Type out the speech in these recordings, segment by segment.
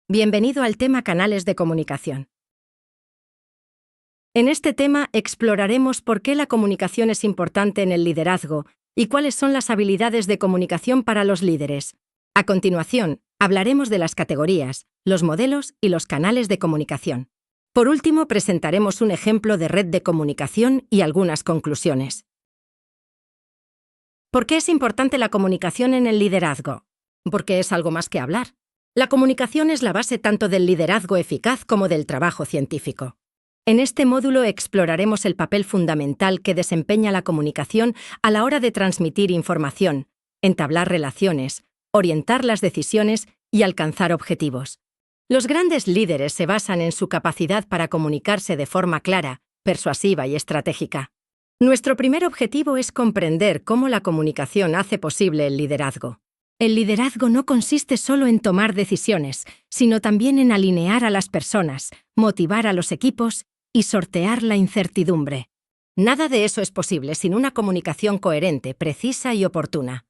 Bienvenido al tema Canales de comunicación. En este tema exploraremos por qué la comunicación es importante en el liderazgo y cuáles son las habilidades de comunicación para los líderes. A continuación, hablaremos de las categorías, los modelos y los canales de comunicación. Por último, presentaremos un ejemplo de red de comunicación y algunas conclusiones. ¿Por qué es importante la comunicación en el liderazgo? Porque es algo más que hablar. La comunicación es la base tanto del liderazgo eficaz como del trabajo científico. En este módulo exploraremos el papel fundamental que desempeña la comunicación a la hora de transmitir información, entablar relaciones, orientar las decisiones y alcanzar objetivos. Los grandes líderes se basan en su capacidad para comunicarse de forma clara, persuasiva y estratégica. Nuestro primer objetivo es comprender cómo la comunicación hace posible el liderazgo. El liderazgo no consiste solo en tomar decisiones, sino también en alinear a las personas, motivar a los equipos y sortear la incertidumbre. Nada de eso es posible sin una comunicación coherente, precisa y oportuna.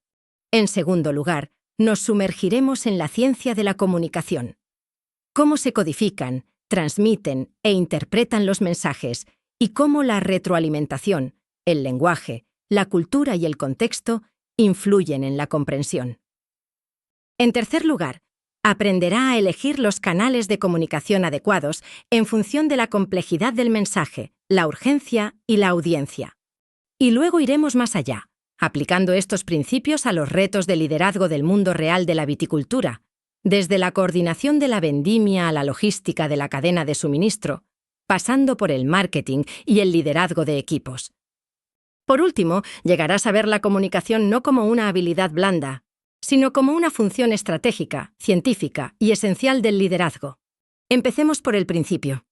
En segundo lugar, nos sumergiremos en la ciencia de la comunicación. Cómo se codifican, transmiten e interpretan los mensajes y cómo la retroalimentación, el lenguaje, la cultura y el contexto influyen en la comprensión. En tercer lugar, aprenderá a elegir los canales de comunicación adecuados en función de la complejidad del mensaje, la urgencia y la audiencia. Y luego iremos más allá, aplicando estos principios a los retos de liderazgo del mundo real de la viticultura, desde la coordinación de la vendimia a la logística de la cadena de suministro, pasando por el marketing y el liderazgo de equipos. Por último, llegarás a ver la comunicación no como una habilidad blanda, sino como una función estratégica, científica y esencial del liderazgo. Empecemos por el principio.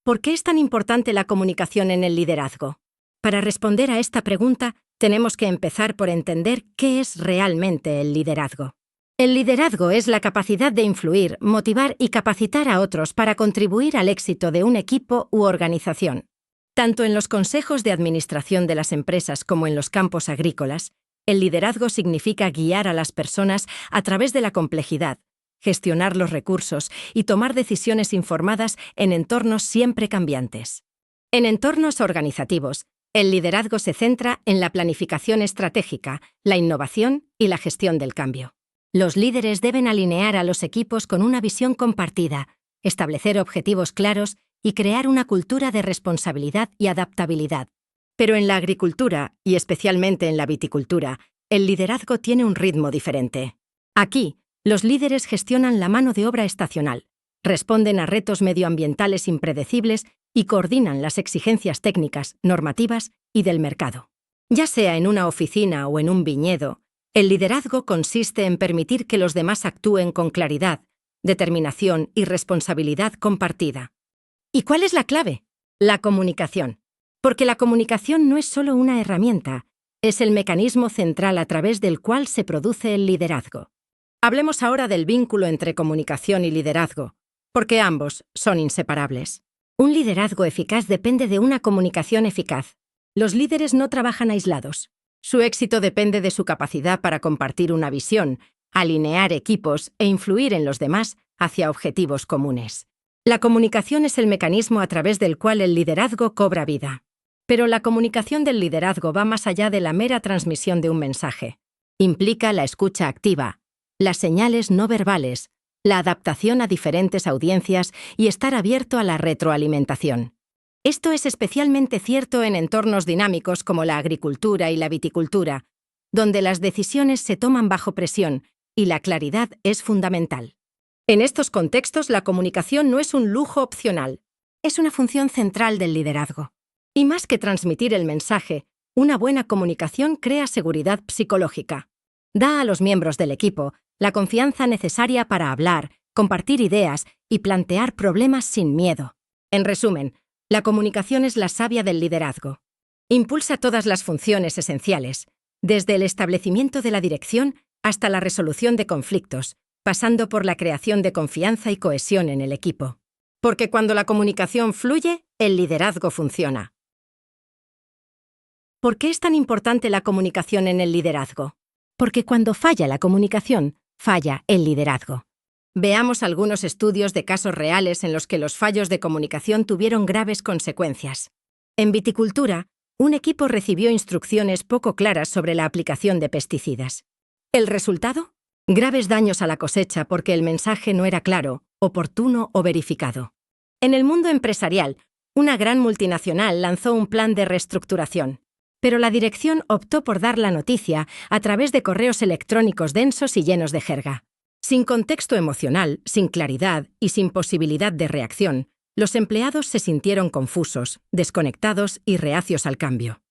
¿Por qué es tan importante la comunicación en el liderazgo? Para responder a esta pregunta, tenemos que empezar por entender qué es realmente el liderazgo. El liderazgo es la capacidad de influir, motivar y capacitar a otros para contribuir al éxito de un equipo u organización. Tanto en los consejos de administración de las empresas como en los campos agrícolas, el liderazgo significa guiar a las personas a través de la complejidad, gestionar los recursos y tomar decisiones informadas en entornos siempre cambiantes. En entornos organizativos, el liderazgo se centra en la planificación estratégica, la innovación y la gestión del cambio. Los líderes deben alinear a los equipos con una visión compartida, establecer objetivos claros y crear una cultura de responsabilidad y adaptabilidad. Pero en la agricultura, y especialmente en la viticultura, el liderazgo tiene un ritmo diferente. Aquí, los líderes gestionan la mano de obra estacional, responden a retos medioambientales impredecibles y coordinan las exigencias técnicas, normativas y del mercado. Ya sea en una oficina o en un viñedo, el liderazgo consiste en permitir que los demás actúen con claridad, determinación y responsabilidad compartida. ¿Y cuál es la clave? La comunicación. Porque la comunicación no es solo una herramienta, es el mecanismo central a través del cual se produce el liderazgo. Hablemos ahora del vínculo entre comunicación y liderazgo, porque ambos son inseparables. Un liderazgo eficaz depende de una comunicación eficaz. Los líderes no trabajan aislados. Su éxito depende de su capacidad para compartir una visión, alinear equipos e influir en los demás hacia objetivos comunes. La comunicación es el mecanismo a través del cual el liderazgo cobra vida. Pero la comunicación del liderazgo va más allá de la mera transmisión de un mensaje. Implica la escucha activa, las señales no verbales, la adaptación a diferentes audiencias y estar abierto a la retroalimentación. Esto es especialmente cierto en entornos dinámicos como la agricultura y la viticultura, donde las decisiones se toman bajo presión y la claridad es fundamental. En estos contextos, la comunicación no es un lujo opcional, es una función central del liderazgo. Y más que transmitir el mensaje, una buena comunicación crea seguridad psicológica. Da a los miembros del equipo la confianza necesaria para hablar, compartir ideas y plantear problemas sin miedo. En resumen, la comunicación es la savia del liderazgo. Impulsa todas las funciones esenciales, desde el establecimiento de la dirección hasta la resolución de conflictos, pasando por la creación de confianza y cohesión en el equipo. Porque cuando la comunicación fluye, el liderazgo funciona. ¿Por qué es tan importante la comunicación en el liderazgo? Porque cuando falla la comunicación, falla el liderazgo. Veamos algunos estudios de casos reales en los que los fallos de comunicación tuvieron graves consecuencias. En viticultura, un equipo recibió instrucciones poco claras sobre la aplicación de pesticidas. ¿El resultado? Graves daños a la cosecha porque el mensaje no era claro, oportuno o verificado. En el mundo empresarial, una gran multinacional lanzó un plan de reestructuración, pero la dirección optó por dar la noticia a través de correos electrónicos densos y llenos de jerga. Sin contexto emocional, sin claridad y sin posibilidad de reacción, los empleados se sintieron confusos, desconectados y reacios al cambio.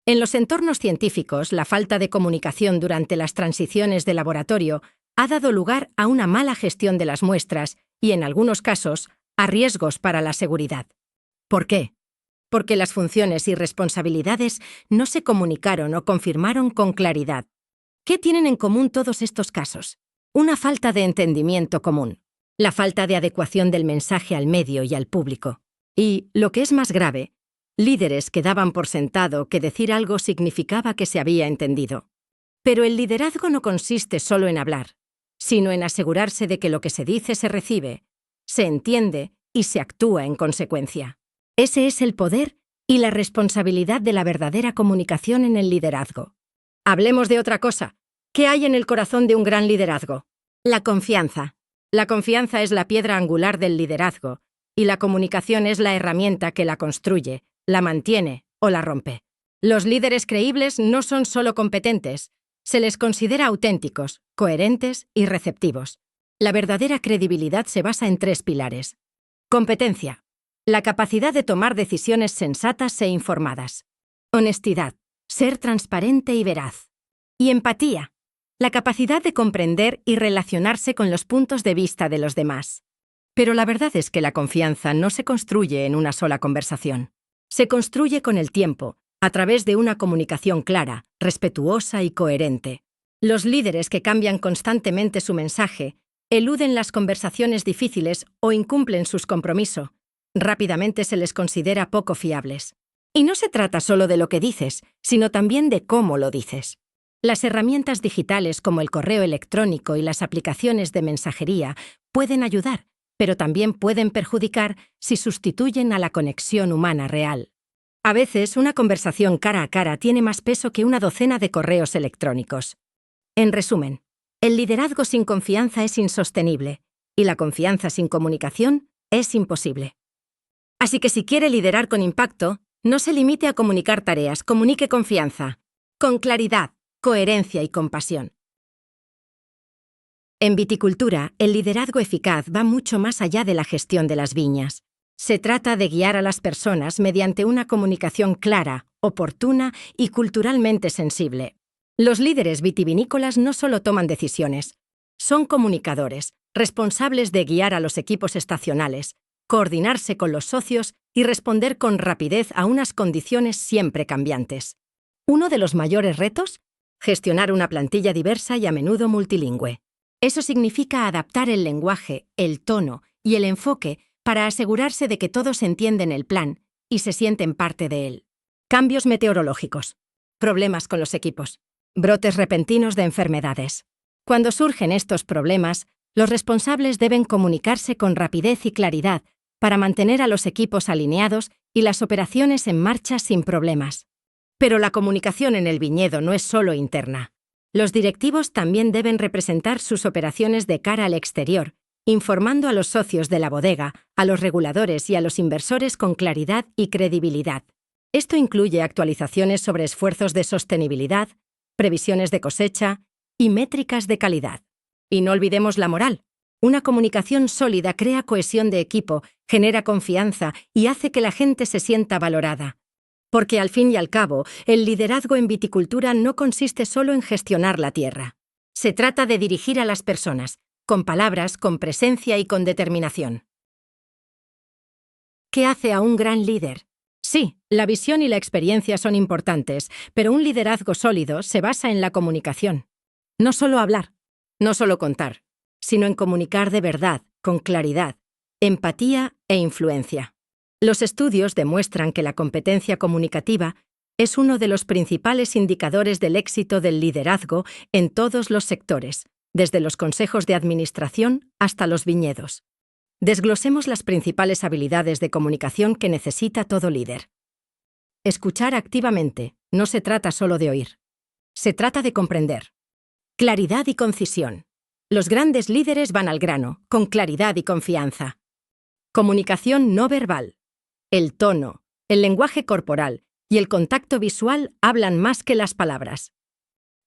En los entornos científicos, la falta de comunicación durante las transiciones de laboratorio ha dado lugar a una mala gestión de las muestras y, en algunos casos, a riesgos para la seguridad. ¿Por qué? Porque las funciones y responsabilidades no se comunicaron o confirmaron con claridad. ¿Qué tienen en común todos estos casos? Una falta de entendimiento común, la falta de adecuación del mensaje al medio y al público. Y, lo que es más grave, líderes que daban por sentado que decir algo significaba que se había entendido. Pero el liderazgo no consiste solo en hablar, sino en asegurarse de que lo que se dice se recibe, se entiende y se actúa en consecuencia. Ese es el poder y la responsabilidad de la verdadera comunicación en el liderazgo. Hablemos de otra cosa. ¿Qué hay en el corazón de un gran liderazgo? La confianza. La confianza es la piedra angular del liderazgo, y la comunicación es la herramienta que la construye, la mantiene o la rompe. Los líderes creíbles no son solo competentes, se les considera auténticos, coherentes y receptivos. La verdadera credibilidad se basa en 3 pilares. Competencia. La capacidad de tomar decisiones sensatas e informadas. Honestidad. Ser transparente y veraz. Y empatía. La capacidad de comprender y relacionarse con los puntos de vista de los demás. Pero la verdad es que la confianza no se construye en una sola conversación. Se construye con el tiempo, a través de una comunicación clara, respetuosa y coherente. Los líderes que cambian constantemente su mensaje, eluden las conversaciones difíciles o incumplen sus compromisos, rápidamente se les considera poco fiables. Y no se trata solo de lo que dices, sino también de cómo lo dices. Las herramientas digitales como el correo electrónico y las aplicaciones de mensajería pueden ayudar, pero también pueden perjudicar si sustituyen a la conexión humana real. A veces, una conversación cara a cara tiene más peso que una docena de correos electrónicos. En resumen, el liderazgo sin confianza es insostenible, y la confianza sin comunicación es imposible. Así que si quiere liderar con impacto, no se limite a comunicar tareas, comunique confianza, con claridad, coherencia y compasión. En viticultura, el liderazgo eficaz va mucho más allá de la gestión de las viñas. Se trata de guiar a las personas mediante una comunicación clara, oportuna y culturalmente sensible. Los líderes vitivinícolas no solo toman decisiones, son comunicadores, responsables de guiar a los equipos estacionales, coordinarse con los socios y responder con rapidez a unas condiciones siempre cambiantes. Uno de los mayores retos: gestionar una plantilla diversa y a menudo multilingüe. Eso significa adaptar el lenguaje, el tono y el enfoque para asegurarse de que todos entienden el plan y se sienten parte de él. Cambios meteorológicos. Problemas con los equipos. Brotes repentinos de enfermedades. Cuando surgen estos problemas, los responsables deben comunicarse con rapidez y claridad para mantener a los equipos alineados y las operaciones en marcha sin problemas. Pero la comunicación en el viñedo no es solo interna. Los directivos también deben representar sus operaciones de cara al exterior, informando a los socios de la bodega, a los reguladores y a los inversores con claridad y credibilidad. Esto incluye actualizaciones sobre esfuerzos de sostenibilidad, previsiones de cosecha y métricas de calidad. Y no olvidemos la moral. Una comunicación sólida crea cohesión de equipo, genera confianza y hace que la gente se sienta valorada. Porque al fin y al cabo, el liderazgo en viticultura no consiste solo en gestionar la tierra. Se trata de dirigir a las personas, con palabras, con presencia y con determinación. ¿Qué hace a un gran líder? Sí, la visión y la experiencia son importantes, pero un liderazgo sólido se basa en la comunicación. No solo hablar, no solo contar, sino en comunicar de verdad, con claridad, empatía e influencia. Los estudios demuestran que la competencia comunicativa es uno de los principales indicadores del éxito del liderazgo en todos los sectores, desde los consejos de administración hasta los viñedos. Desglosemos las principales habilidades de comunicación que necesita todo líder. Escuchar activamente. No se trata solo de oír. Se trata de comprender. Claridad y concisión. Los grandes líderes van al grano, con claridad y confianza. Comunicación no verbal. El tono, el lenguaje corporal y el contacto visual hablan más que las palabras.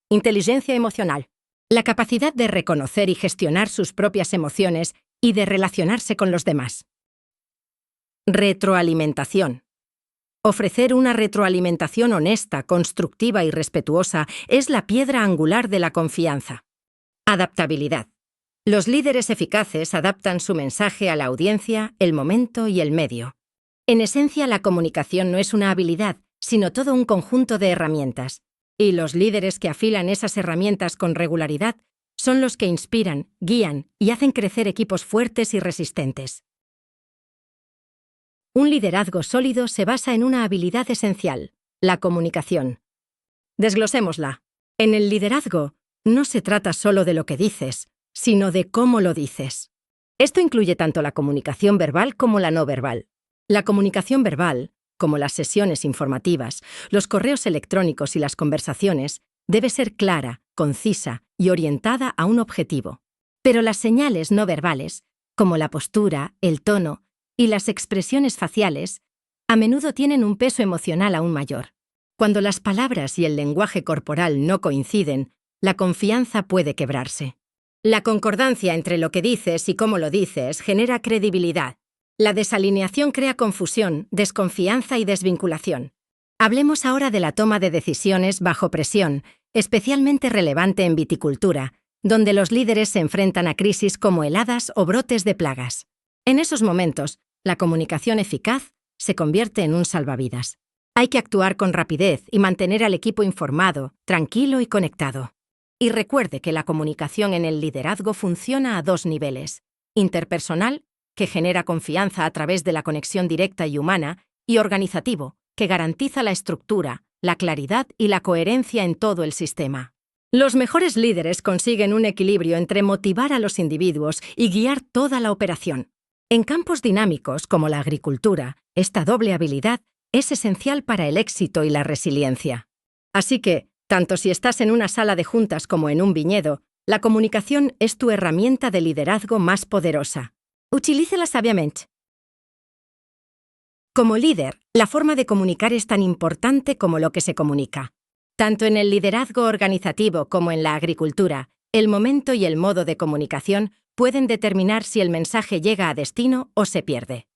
Inteligencia emocional. La capacidad de reconocer y gestionar sus propias emociones y de relacionarse con los demás. Retroalimentación. Ofrecer una retroalimentación honesta, constructiva y respetuosa es la piedra angular de la confianza. Adaptabilidad. Los líderes eficaces adaptan su mensaje a la audiencia, el momento y el medio. En esencia, la comunicación no es una habilidad, sino todo un conjunto de herramientas. Y los líderes que afilan esas herramientas con regularidad son los que inspiran, guían y hacen crecer equipos fuertes y resistentes. Un liderazgo sólido se basa en una habilidad esencial, la comunicación. Desglosémosla. En el liderazgo, no se trata solo de lo que dices, sino de cómo lo dices. Esto incluye tanto la comunicación verbal como la no verbal. La comunicación verbal, como las sesiones informativas, los correos electrónicos y las conversaciones, debe ser clara, concisa y orientada a un objetivo. Pero las señales no verbales, como la postura, el tono y las expresiones faciales, a menudo tienen un peso emocional aún mayor. Cuando las palabras y el lenguaje corporal no coinciden, la confianza puede quebrarse. La concordancia entre lo que dices y cómo lo dices genera credibilidad. La desalineación crea confusión, desconfianza y desvinculación. Hablemos ahora de la toma de decisiones bajo presión, especialmente relevante en viticultura, donde los líderes se enfrentan a crisis como heladas o brotes de plagas. En esos momentos, la comunicación eficaz se convierte en un salvavidas. Hay que actuar con rapidez y mantener al equipo informado, tranquilo y conectado. Y recuerde que la comunicación en el liderazgo funciona a dos niveles: interpersonal, que genera confianza a través de la conexión directa y humana, y organizativo, que garantiza la estructura, la claridad y la coherencia en todo el sistema. Los mejores líderes consiguen un equilibrio entre motivar a los individuos y guiar toda la operación. En campos dinámicos como la agricultura, esta doble habilidad es esencial para el éxito y la resiliencia. Así que, tanto si estás en una sala de juntas como en un viñedo, la comunicación es tu herramienta de liderazgo más poderosa. Utilícela sabiamente. Como líder, la forma de comunicar es tan importante como lo que se comunica. Tanto en el liderazgo organizativo como en la agricultura, el momento y el modo de comunicación pueden determinar si el mensaje llega a destino o se pierde.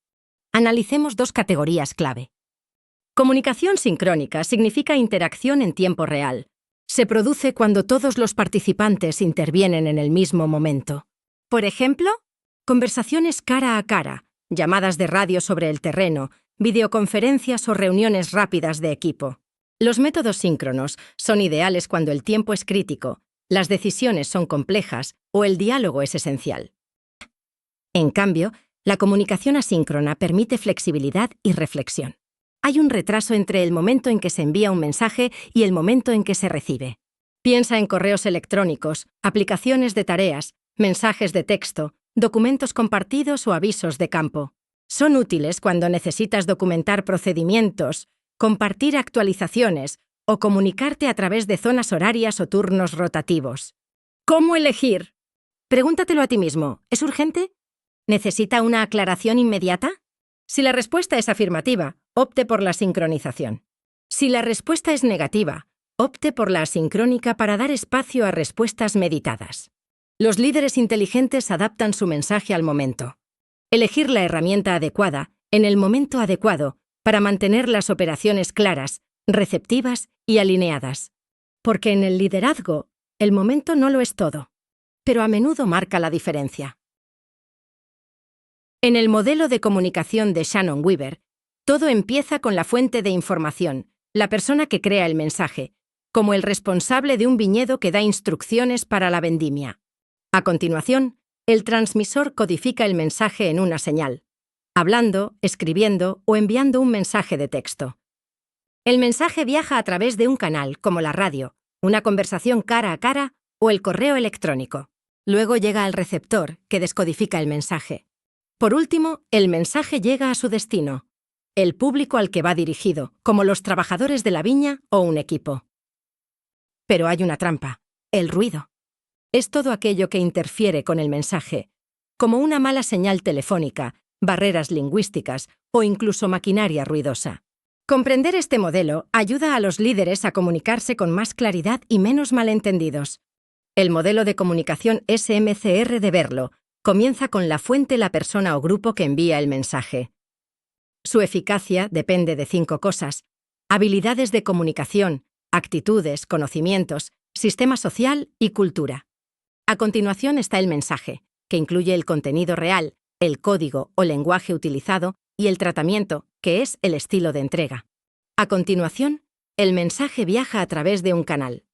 Analicemos dos categorías clave. Comunicación sincrónica significa interacción en tiempo real. Se produce cuando todos los participantes intervienen en el mismo momento. Por ejemplo, conversaciones cara a cara, llamadas de radio sobre el terreno, videoconferencias o reuniones rápidas de equipo. Los métodos síncronos son ideales cuando el tiempo es crítico, las decisiones son complejas o el diálogo es esencial. En cambio, la comunicación asíncrona permite flexibilidad y reflexión. Hay un retraso entre el momento en que se envía un mensaje y el momento en que se recibe. Piensa en correos electrónicos, aplicaciones de tareas, mensajes de texto, documentos compartidos o avisos de campo. Son útiles cuando necesitas documentar procedimientos, compartir actualizaciones o comunicarte a través de zonas horarias o turnos rotativos. ¿Cómo elegir? Pregúntatelo a ti mismo. ¿Es urgente? ¿Necesita una aclaración inmediata? Si la respuesta es afirmativa, opte por la sincronización. Si la respuesta es negativa, opte por la asincrónica para dar espacio a respuestas meditadas. Los líderes inteligentes adaptan su mensaje al momento. Elegir la herramienta adecuada, en el momento adecuado, para mantener las operaciones claras, receptivas y alineadas. Porque en el liderazgo, el momento no lo es todo, pero a menudo marca la diferencia. En el modelo de comunicación de Shannon Weaver, todo empieza con la fuente de información, la persona que crea el mensaje, como el responsable de un viñedo que da instrucciones para la vendimia. A continuación, el transmisor codifica el mensaje en una señal, hablando, escribiendo o enviando un mensaje de texto. El mensaje viaja a través de un canal, como la radio, una conversación cara a cara o el correo electrónico. Luego llega al receptor, que descodifica el mensaje. Por último, el mensaje llega a su destino, el público al que va dirigido, como los trabajadores de la viña o un equipo. Pero hay una trampa: el ruido. Es todo aquello que interfiere con el mensaje, como una mala señal telefónica, barreras lingüísticas o incluso maquinaria ruidosa. Comprender este modelo ayuda a los líderes a comunicarse con más claridad y menos malentendidos. El modelo de comunicación SMCR de Berlo comienza con la fuente, la persona o grupo que envía el mensaje. Su eficacia depende de 5 cosas: habilidades de comunicación, actitudes, conocimientos, sistema social y cultura. A continuación está el mensaje, que incluye el contenido real, el código o lenguaje utilizado y el tratamiento, que es el estilo de entrega. A continuación, el mensaje viaja a través de un canal: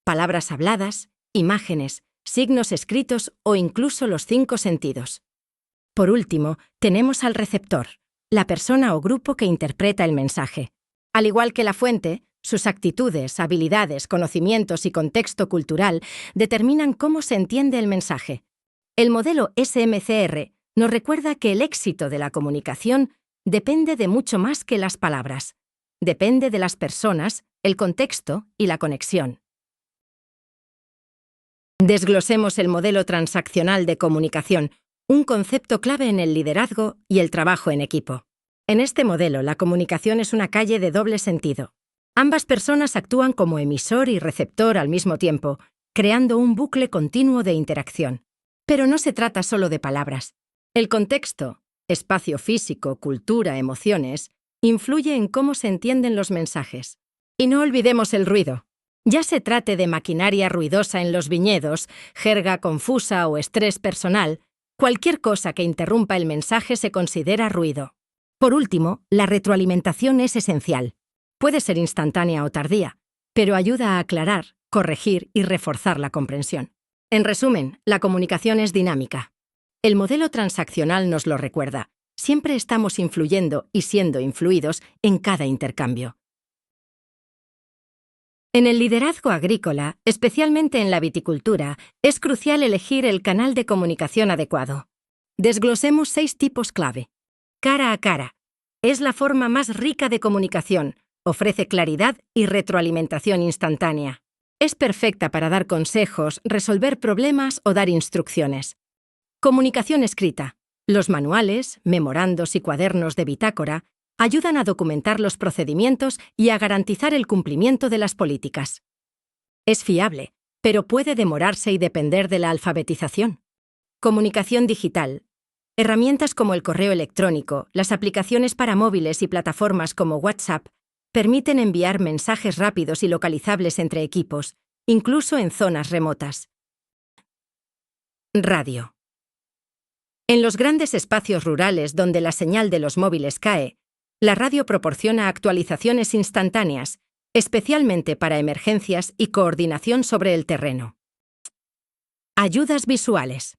palabras habladas, imágenes, signos escritos o incluso los 5 sentidos. Por último, tenemos al receptor, la persona o grupo que interpreta el mensaje. Al igual que la fuente, sus actitudes, habilidades, conocimientos y contexto cultural determinan cómo se entiende el mensaje. El modelo SMCR nos recuerda que el éxito de la comunicación depende de mucho más que las palabras. Depende de las personas, el contexto y la conexión. Desglosemos el modelo transaccional de comunicación, un concepto clave en el liderazgo y el trabajo en equipo. En este modelo, la comunicación es una calle de doble sentido. Ambas personas actúan como emisor y receptor al mismo tiempo, creando un bucle continuo de interacción. Pero no se trata solo de palabras. El contexto, espacio físico, cultura, emociones, influye en cómo se entienden los mensajes. Y no olvidemos el ruido. Ya se trate de maquinaria ruidosa en los viñedos, jerga confusa o estrés personal, cualquier cosa que interrumpa el mensaje se considera ruido. Por último, la retroalimentación es esencial. Puede ser instantánea o tardía, pero ayuda a aclarar, corregir y reforzar la comprensión. En resumen, la comunicación es dinámica. El modelo transaccional nos lo recuerda. Siempre estamos influyendo y siendo influidos en cada intercambio. En el liderazgo agrícola, especialmente en la viticultura, es crucial elegir el canal de comunicación adecuado. Desglosemos 6 tipos clave. Cara a cara. Es la forma más rica de comunicación. Ofrece claridad y retroalimentación instantánea. Es perfecta para dar consejos, resolver problemas o dar instrucciones. Comunicación escrita. Los manuales, memorandos y cuadernos de bitácora ayudan a documentar los procedimientos y a garantizar el cumplimiento de las políticas. Es fiable, pero puede demorarse y depender de la alfabetización. Comunicación digital. Herramientas como el correo electrónico, las aplicaciones para móviles y plataformas como WhatsApp permiten enviar mensajes rápidos y localizables entre equipos, incluso en zonas remotas. Radio. En los grandes espacios rurales donde la señal de los móviles cae, la radio proporciona actualizaciones instantáneas, especialmente para emergencias y coordinación sobre el terreno. Ayudas visuales.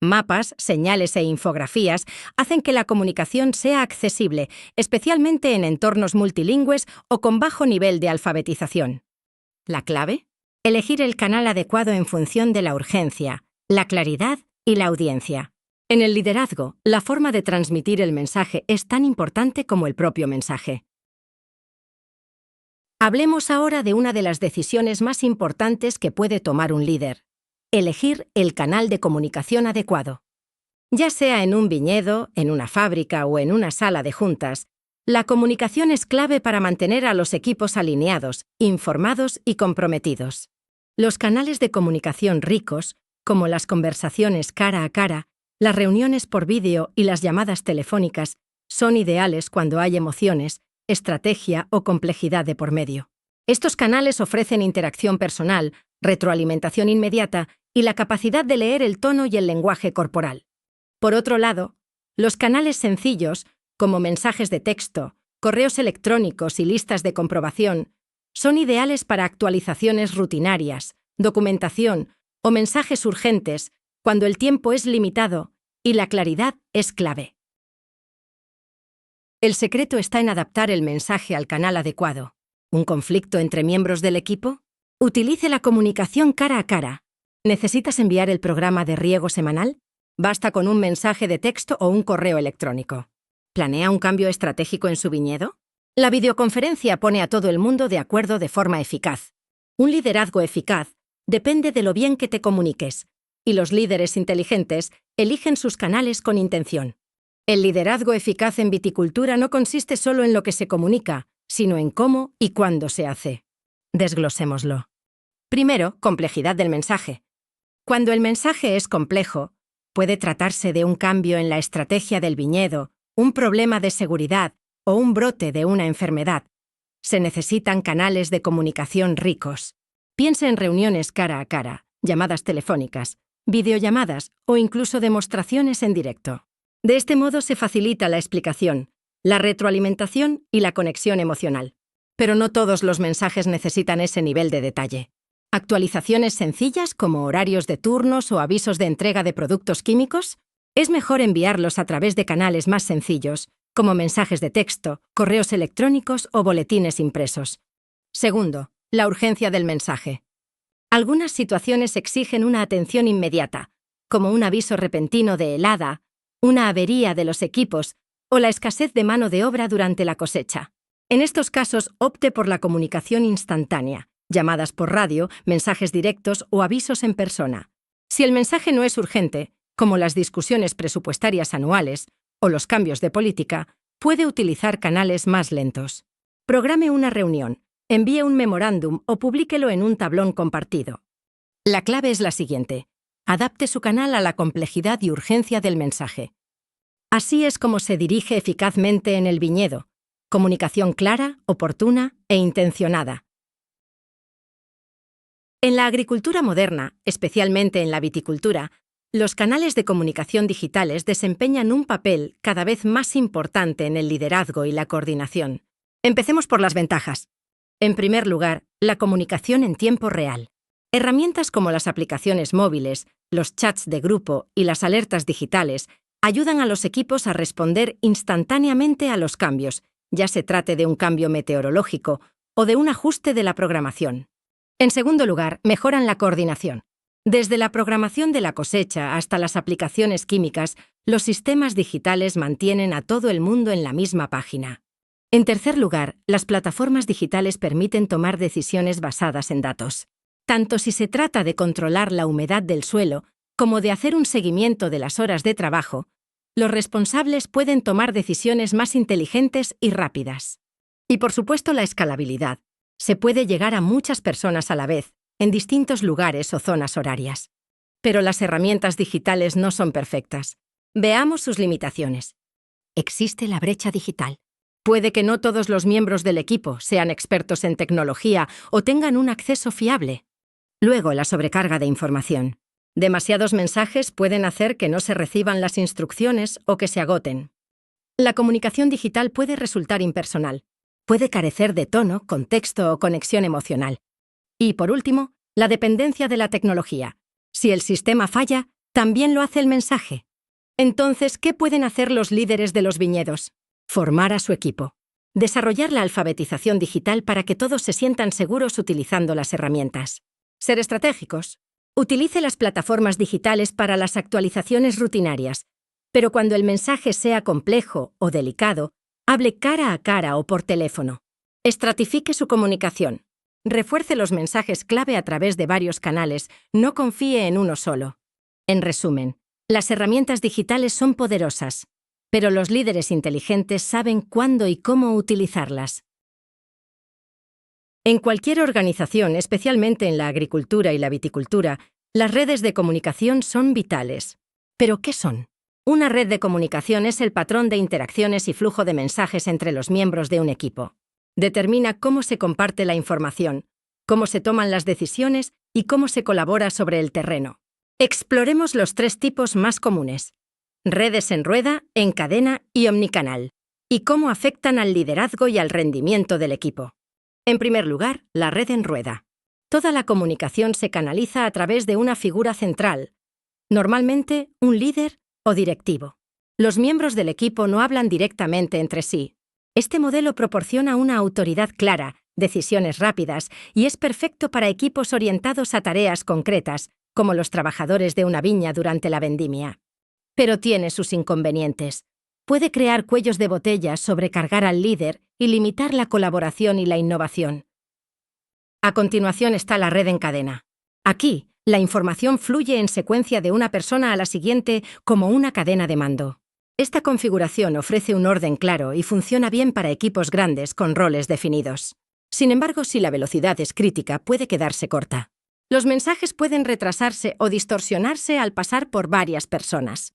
Mapas, señales e infografías hacen que la comunicación sea accesible, especialmente en entornos multilingües o con bajo nivel de alfabetización. ¿La clave? Elegir el canal adecuado en función de la urgencia, la claridad y la audiencia. En el liderazgo, la forma de transmitir el mensaje es tan importante como el propio mensaje. Hablemos ahora de una de las decisiones más importantes que puede tomar un líder: elegir el canal de comunicación adecuado. Ya sea en un viñedo, en una fábrica o en una sala de juntas, la comunicación es clave para mantener a los equipos alineados, informados y comprometidos. Los canales de comunicación ricos, como las conversaciones cara a cara, las reuniones por vídeo y las llamadas telefónicas, son ideales cuando hay emociones, estrategia o complejidad de por medio. Estos canales ofrecen interacción personal, retroalimentación inmediata y la capacidad de leer el tono y el lenguaje corporal. Por otro lado, los canales sencillos, como mensajes de texto, correos electrónicos y listas de comprobación, son ideales para actualizaciones rutinarias, documentación o mensajes urgentes cuando el tiempo es limitado y la claridad es clave. El secreto está en adaptar el mensaje al canal adecuado. ¿Un conflicto entre miembros del equipo? Utilice la comunicación cara a cara. ¿Necesitas enviar el programa de riego semanal? Basta con un mensaje de texto o un correo electrónico. ¿Planea un cambio estratégico en su viñedo? La videoconferencia pone a todo el mundo de acuerdo de forma eficaz. Un liderazgo eficaz depende de lo bien que te comuniques, y los líderes inteligentes eligen sus canales con intención. El liderazgo eficaz en viticultura no consiste solo en lo que se comunica, sino en cómo y cuándo se hace. Desglosémoslo. Primero, complejidad del mensaje. Cuando el mensaje es complejo, puede tratarse de un cambio en la estrategia del viñedo, un problema de seguridad o un brote de una enfermedad. Se necesitan canales de comunicación ricos. Piense en reuniones cara a cara, llamadas telefónicas, videollamadas o incluso demostraciones en directo. De este modo se facilita la explicación, la retroalimentación y la conexión emocional. Pero no todos los mensajes necesitan ese nivel de detalle. ¿Actualizaciones sencillas como horarios de turnos o avisos de entrega de productos químicos? Es mejor enviarlos a través de canales más sencillos, como mensajes de texto, correos electrónicos o boletines impresos. Segundo, la urgencia del mensaje. Algunas situaciones exigen una atención inmediata, como un aviso repentino de helada, una avería de los equipos o la escasez de mano de obra durante la cosecha. En estos casos, opte por la comunicación instantánea, llamadas por radio, mensajes directos o avisos en persona. Si el mensaje no es urgente, como las discusiones presupuestarias anuales o los cambios de política, puede utilizar canales más lentos. Programe una reunión, envíe un memorándum o publíquelo en un tablón compartido. La clave es la siguiente: adapte su canal a la complejidad y urgencia del mensaje. Así es como se dirige eficazmente en el viñedo: comunicación clara, oportuna e intencionada. En la agricultura moderna, especialmente en la viticultura, los canales de comunicación digitales desempeñan un papel cada vez más importante en el liderazgo y la coordinación. Empecemos por las ventajas. En primer lugar, la comunicación en tiempo real. Herramientas como las aplicaciones móviles, los chats de grupo y las alertas digitales ayudan a los equipos a responder instantáneamente a los cambios, ya se trate de un cambio meteorológico o de un ajuste de la programación. En segundo lugar, mejoran la coordinación. Desde la programación de la cosecha hasta las aplicaciones químicas, los sistemas digitales mantienen a todo el mundo en la misma página. En tercer lugar, las plataformas digitales permiten tomar decisiones basadas en datos. Tanto si se trata de controlar la humedad del suelo como de hacer un seguimiento de las horas de trabajo, los responsables pueden tomar decisiones más inteligentes y rápidas. Y por supuesto, la escalabilidad. Se puede llegar a muchas personas a la vez, en distintos lugares o zonas horarias. Pero las herramientas digitales no son perfectas. Veamos sus limitaciones. Existe la brecha digital. Puede que no todos los miembros del equipo sean expertos en tecnología o tengan un acceso fiable. Luego, la sobrecarga de información. Demasiados mensajes pueden hacer que no se reciban las instrucciones o que se agoten. La comunicación digital puede resultar impersonal. Puede carecer de tono, contexto o conexión emocional. Y, por último, la dependencia de la tecnología. Si el sistema falla, también lo hace el mensaje. Entonces, ¿qué pueden hacer los líderes de los viñedos? Formar a su equipo. Desarrollar la alfabetización digital para que todos se sientan seguros utilizando las herramientas. Ser estratégicos. Utilice las plataformas digitales para las actualizaciones rutinarias, pero cuando el mensaje sea complejo o delicado, hable cara a cara o por teléfono. Estratifique su comunicación. Refuerce los mensajes clave a través de varios canales, no confíe en uno solo. En resumen, las herramientas digitales son poderosas, pero los líderes inteligentes saben cuándo y cómo utilizarlas. En cualquier organización, especialmente en la agricultura y la viticultura, las redes de comunicación son vitales. ¿Pero qué son? Una red de comunicación es el patrón de interacciones y flujo de mensajes entre los miembros de un equipo. Determina cómo se comparte la información, cómo se toman las decisiones y cómo se colabora sobre el terreno. Exploremos los 3 tipos más comunes: redes en rueda, en cadena y omnicanal, y cómo afectan al liderazgo y al rendimiento del equipo. En primer lugar, la red en rueda. Toda la comunicación se canaliza a través de una figura central, normalmente un líder o directivo. Los miembros del equipo no hablan directamente entre sí. Este modelo proporciona una autoridad clara, decisiones rápidas y es perfecto para equipos orientados a tareas concretas, como los trabajadores de una viña durante la vendimia. Pero tiene sus inconvenientes. Puede crear cuellos de botella, sobrecargar al líder y limitar la colaboración y la innovación. A continuación está la red en cadena. Aquí, la información fluye en secuencia de una persona a la siguiente como una cadena de mando. Esta configuración ofrece un orden claro y funciona bien para equipos grandes con roles definidos. Sin embargo, si la velocidad es crítica, puede quedarse corta. Los mensajes pueden retrasarse o distorsionarse al pasar por varias personas.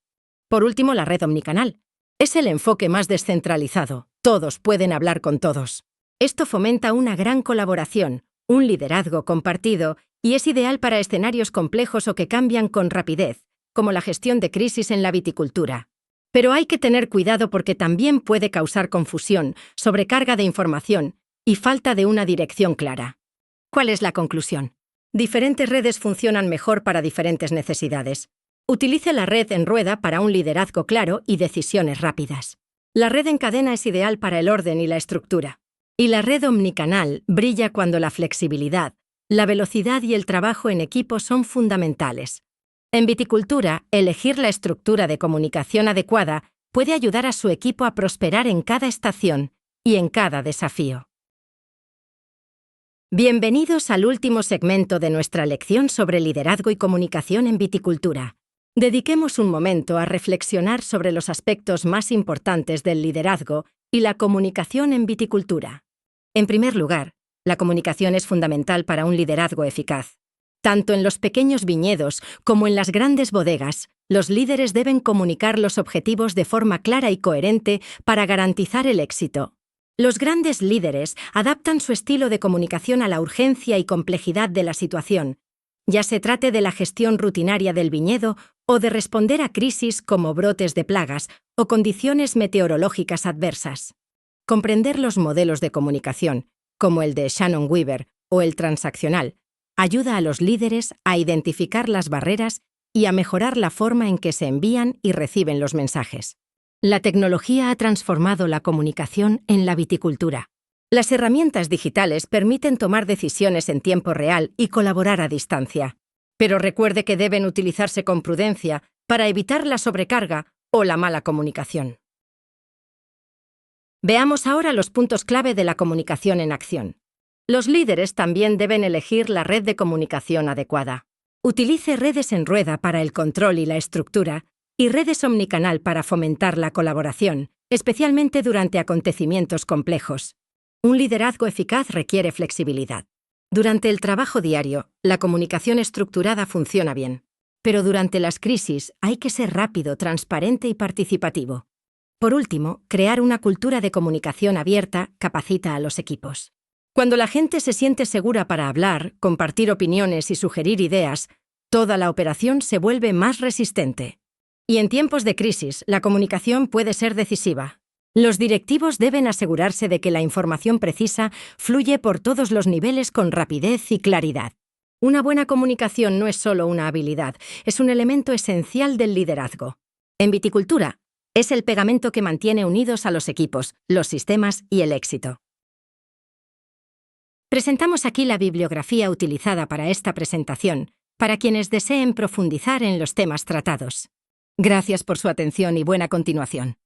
Por último, la red omnicanal. Es el enfoque más descentralizado. Todos pueden hablar con todos. Esto fomenta una gran colaboración, un liderazgo compartido, y es ideal para escenarios complejos o que cambian con rapidez, como la gestión de crisis en la viticultura. Pero hay que tener cuidado porque también puede causar confusión, sobrecarga de información y falta de una dirección clara. ¿Cuál es la conclusión? Diferentes redes funcionan mejor para diferentes necesidades. Utilice la red en rueda para un liderazgo claro y decisiones rápidas. La red en cadena es ideal para el orden y la estructura. Y la red omnicanal brilla cuando la flexibilidad, la velocidad y el trabajo en equipo son fundamentales. En viticultura, elegir la estructura de comunicación adecuada puede ayudar a su equipo a prosperar en cada estación y en cada desafío. Bienvenidos al último segmento de nuestra lección sobre liderazgo y comunicación en viticultura. Dediquemos un momento a reflexionar sobre los aspectos más importantes del liderazgo y la comunicación en viticultura. En primer lugar, la comunicación es fundamental para un liderazgo eficaz. Tanto en los pequeños viñedos como en las grandes bodegas, los líderes deben comunicar los objetivos de forma clara y coherente para garantizar el éxito. Los grandes líderes adaptan su estilo de comunicación a la urgencia y complejidad de la situación, ya se trate de la gestión rutinaria del viñedo o de responder a crisis como brotes de plagas o condiciones meteorológicas adversas. Comprender los modelos de comunicación, como el de Shannon Weaver o el transaccional, ayuda a los líderes a identificar las barreras y a mejorar la forma en que se envían y reciben los mensajes. La tecnología ha transformado la comunicación en la viticultura. Las herramientas digitales permiten tomar decisiones en tiempo real y colaborar a distancia. Pero recuerde que deben utilizarse con prudencia para evitar la sobrecarga o la mala comunicación. Veamos ahora los puntos clave de la comunicación en acción. Los líderes también deben elegir la red de comunicación adecuada. Utilice redes en rueda para el control y la estructura y redes omnicanal para fomentar la colaboración, especialmente durante acontecimientos complejos. Un liderazgo eficaz requiere flexibilidad. Durante el trabajo diario, la comunicación estructurada funciona bien. Pero durante las crisis hay que ser rápido, transparente y participativo. Por último, crear una cultura de comunicación abierta capacita a los equipos. Cuando la gente se siente segura para hablar, compartir opiniones y sugerir ideas, toda la operación se vuelve más resistente. Y en tiempos de crisis, la comunicación puede ser decisiva. Los directivos deben asegurarse de que la información precisa fluye por todos los niveles con rapidez y claridad. Una buena comunicación no es solo una habilidad, es un elemento esencial del liderazgo. En viticultura, es el pegamento que mantiene unidos a los equipos, los sistemas y el éxito. Presentamos aquí la bibliografía utilizada para esta presentación, para quienes deseen profundizar en los temas tratados. Gracias por su atención y buena continuación.